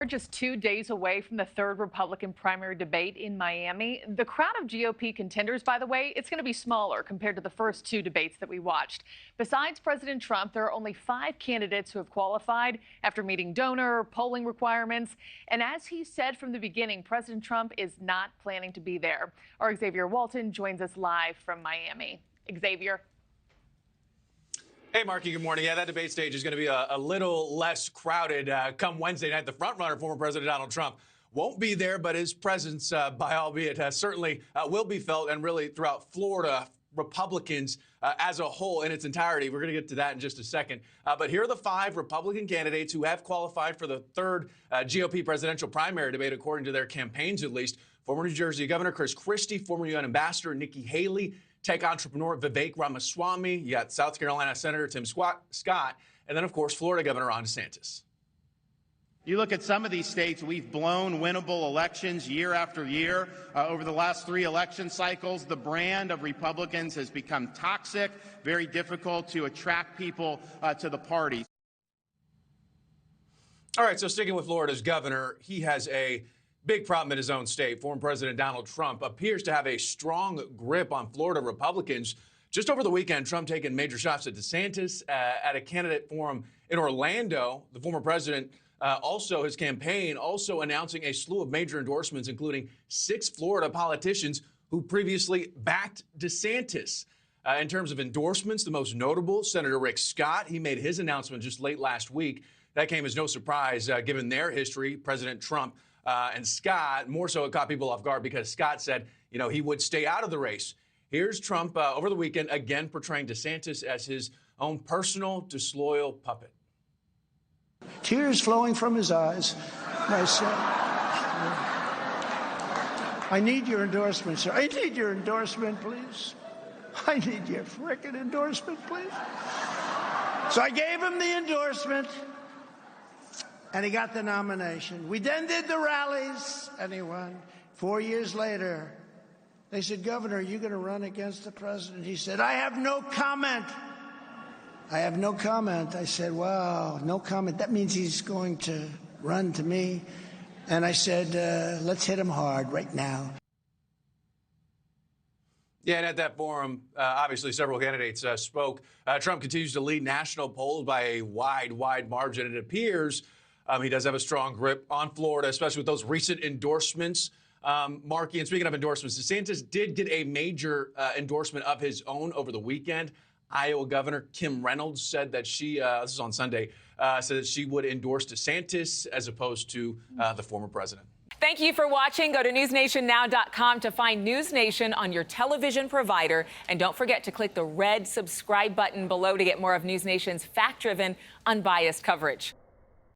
We're just 2 days away from the third Republican primary debate in Miami. The crowd of GOP contenders, by the way, it's going to be smaller compared to the first two debates that we watched. Besides President Trump, there are only 5 candidates who have qualified after meeting donor polling requirements. And as he said from the beginning, President Trump is not planning to be there. Our Xavier Walton joins us live from Miami. Xavier. Hey, Markie, good morning. Yeah, that debate stage is going to be a little less crowded come Wednesday night. The frontrunner, former President Donald Trump, won't be there, but his presence, by albeit, certainly will be felt, and really throughout Florida, Republicans as a whole in its entirety. We're going to get to that in just a second. But here are the 5 Republican candidates who have qualified for the third GOP presidential primary debate, according to their campaigns at least. Former New Jersey Governor Chris Christie, former UN Ambassador Nikki Haley, tech entrepreneur Vivek Ramaswamy, you got South Carolina Senator Tim Scott, and then, of course, Florida Governor Ron DeSantis. You look at some of these states, we've blown winnable elections year after year. Over the last 3 election cycles, the brand of Republicans has become toxic, very difficult to attract people to the party. All right, so sticking with Florida's governor, he has a big problem in his own state. Former President Donald Trump appears to have a strong grip on Florida Republicans. Just over the weekend, Trump taking major shots at DeSantis at a candidate forum in Orlando. The former president, also his campaign, also announcing a slew of major endorsements, including 6 Florida politicians who previously backed DeSantis. In terms of endorsements, the most notable, Senator Rick Scott. He made his announcement just late last week. That came as no surprise, given their history. President Trump and Scott, more so it caught people off guard because Scott said, he would stay out of the race. Here's Trump over the weekend, again portraying DeSantis as his own personal, disloyal puppet. Tears flowing from his eyes. I said, I need your endorsement, sir. I need your endorsement, please. I need your frickin' endorsement, please. So I gave him the endorsement. And he got the nomination. We then did the rallies, and he won. 4 years later, they said, Governor, are you going to run against the president? He said, I have no comment. I have no comment. I said, wow, no comment. That means he's going to run to me. And I said, let's hit him hard right now. Yeah, and at that forum, obviously several candidates spoke. Trump continues to lead national polls by a wide margin. It appears he does have a strong grip on Florida, especially with those recent endorsements. Markie, and speaking of endorsements, DeSantis did get a major endorsement of his own over the weekend. Iowa Governor Kim Reynolds said that she, this is on Sunday, said that she would endorse DeSantis as opposed to the former president. Thank you for watching. Go to newsnationnow.com to find NewsNation on your television provider. And don't forget to click the red subscribe button below to get more of NewsNation's fact-driven, unbiased coverage.